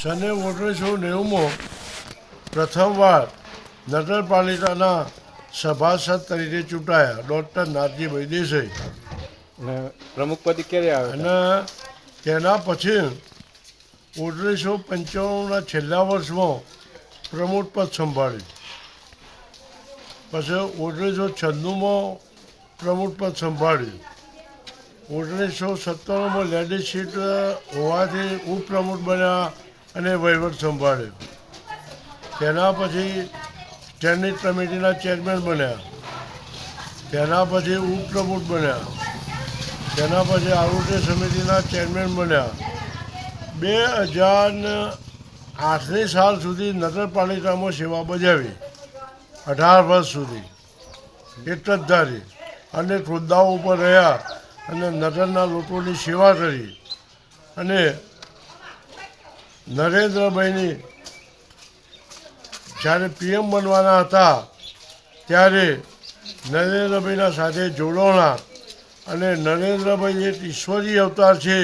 સને 1990માં પ્રથમવાર નગરપાલિકાના સભાસદ તરીકે ચૂંટાયા ડૉક્ટર નાથજીભાઈ દેસાઈ. અને પ્રમુખ પદે ક્યારે આવે અને તેના પછી 1995ના છેલ્લા વર્ષમાં પ્રમુખ પદ સંભાળ્યું. પછી 1996માં પ્રમુખ પદ સંભાળ્યું. 1997માં લેડીઝ સીટ હોવાથી ઉપપ્રમુખ બન્યા અને વહીવટ સંભાળ્યો. તેના પછી સ્ટેન્ડિંગ કમિટીના ચેરમેન બન્યા. તેના પછી ઉપપ્રમુખ બન્યા. તેના પછી આરોગ્ય સમિતિના ચેરમેન બન્યા. 2008ની સાલ સુધી નગરપાલિકામાં સેવા બજાવી, 18 વર્ષ સુધી એક જ ધારી અને હોદ્દાઓ ઉપર રહ્યા અને નગરના લોકોની સેવા કરી. અને નરેન્દ્રભાઈની જ્યારે પીએમ બનવાના હતા ત્યારે નરેન્દ્રભાઈના સાથે જોડાણા અને નરેન્દ્રભાઈ એક ઈશ્વરીય અવતાર છે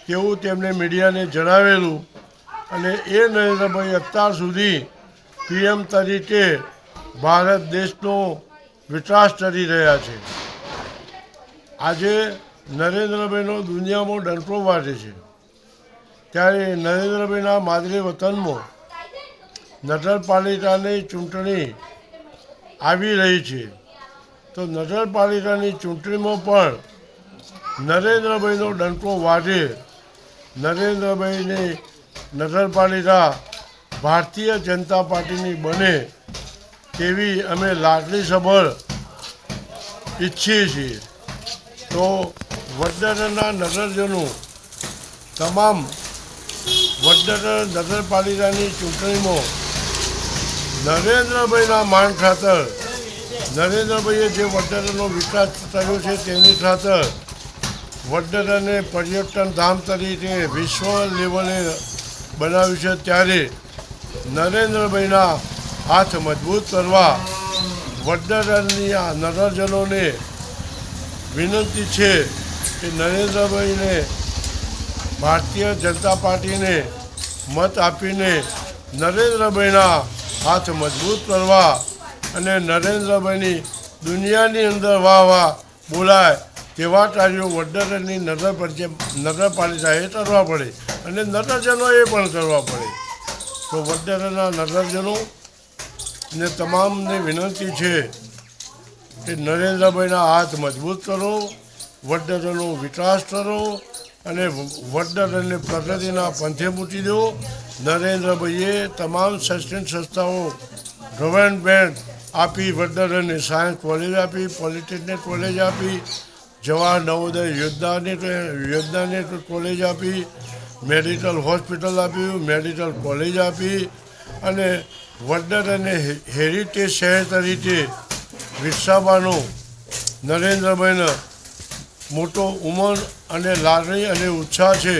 તેવું તેમણે મીડિયાને જણાવેલું. અને એ નરેન્દ્રભાઈ અત્યાર સુધી પીએમ તરીકે ભારત દેશનો વિકાસ કરી રહ્યા છે. આજે નરેન્દ્રભાઈનો દુનિયામાં ડંકો વાગે છે ત્યારે નરેન્દ્રભાઈના માદરે વતનમાં નગરપાલિકાની ચૂંટણી આવી રહી છે. તો નગરપાલિકાની ચૂંટણીમાં પણ નરેન્દ્રભાઈનો ડંકો વાગે, નરેન્દ્રભાઈની નગરપાલિકા ભારતીય જનતા પાર્ટીની બને તેવી અમે લાગણીસભર ઈચ્છીએ છીએ. તો વડનગરના નગરજનો તમામ વડનગર નગરપાલિકાની ચૂંટણીમાં નરેન્દ્રભાઈના માન ખાતર, નરેન્દ્રભાઈએ જે વડનગરનો વિકાસ કર્યો છે તેની ખાતર વડનગરને પર્યટન ધામ તરીકે વિશ્વ લેવલે બનાવ્યું છે ત્યારે નરેન્દ્રભાઈના હાથ મજબૂત કરવા વડનગરની આ નગરજનોને વિનંતી છે કે નરેન્દ્રભાઈને ભારતીય જનતા પાર્ટીને મત આપીને નરેન્દ્રભાઈના હાથ મજબૂત કરવા અને નરેન્દ્રભાઈની દુનિયાની અંદર વાહ બોલાય તેવા કાર્યો વડનગરની નગરપાલિકાએ કરવા પડે અને નગરજનોએ પણ કરવા પડે. તો વડનગરના નગરજનોને તમામને વિનંતી છે કે નરેન્દ્રભાઈના હાથ મજબૂત કરો, વડનગરનો વિકાસ કરો અને વડનગરને પ્રગતિના પંથે મૂકી દો. નરેન્દ્રભાઈએ તમામ શૈક્ષણિક સંસ્થાઓ ગવર્નમેન્ટ આપી, વડનગરને સાયન્સ કોલેજ આપી, પોલિટેકનિક કોલેજ આપી, જવાહર નવોદય યોજનાની કોલેજ આપી, મેડિકલ હોસ્પિટલ આપ્યું, મેડિકલ કોલેજ આપી અને વડનગરને હેરિટેજ શહેર તરીકે વિકસાવવાનો નરેન્દ્રભાઈને મોટો ઉમંગ અને લાગણી અને ઉત્સાહ છે.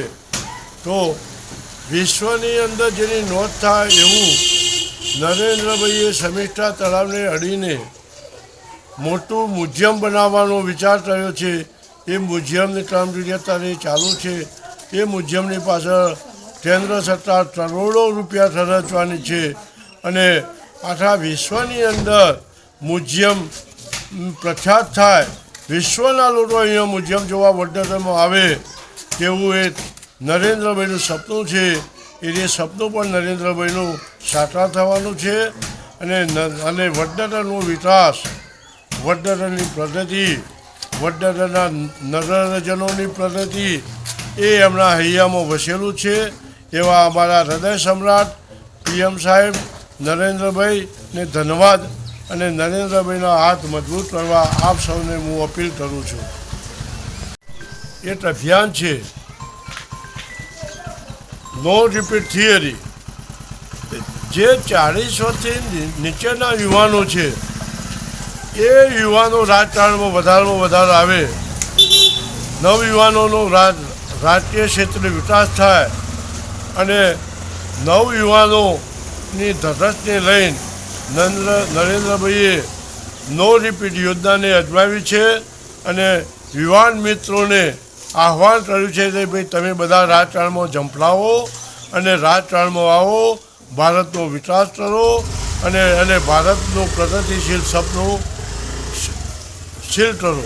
તો વિશ્વની અંદર જેની નોંધ થાય એવું નરેન્દ્રભાઈએ સમિષ્ઠા તળાવને અડીને મોટું મ્યુઝિયમ બનાવવાનો વિચાર કર્યો છે. એ મ્યુઝિયમની કામગીરી અત્યારે ચાલુ છે. એ મ્યુઝિયમની પાછળ કેન્દ્ર સરકાર કરોડો રૂપિયા ખર્ચવાની છે અને આખા વિશ્વની અંદર મ્યુઝિયમ પ્રખ્યાત થાય, વિશ્વના લોકો અહીંયા મ્યુઝિયમ જોવા વડનગરમાં આવે તેવું એક નરેન્દ્રભાઈનું સપનું છે. એ સપનું પણ નરેન્દ્રભાઈનું સાકાર થવાનું છે અને વડનગરનો વિકાસ, વડનગરની પ્રગતિ, વડનગરના નગરજનોની પ્રગતિ એ એમના હૈયામાં વસેલું છે. એવા અમારા હૃદય સમ્રાટ પીએમ સાહેબ નરેન્દ્રભાઈને ધન્યવાદ અને નરેન્દ્રભાઈના હાથ મજબૂત કરવા આપ સૌને હું અપીલ કરું છું. એક અભિયાન છે નો રિપીટ થિયરી. જે 40 વર્ષથી નીચેના યુવાનો છે એ યુવાનો રાજકારણમાં વધારેમાં વધારે આવે, નવયુવાનોનો રાજકીય ક્ષેત્રે વિકાસ થાય અને નવયુવાનોની ધગશને લઈને નરેન્દ્રભાઈએ નો રિપીટ યોજનાને અજમાવી છે અને યુવાન મિત્રોને આહવાન કર્યું છે કે ભાઈ તમે બધા રાજકારણમાં ઝંપલાવો અને રાજકારણમાં આવો, ભારતનો વિકાસ કરો અને ભારતનું પ્રગતિશીલ સપનું શીલ કરો.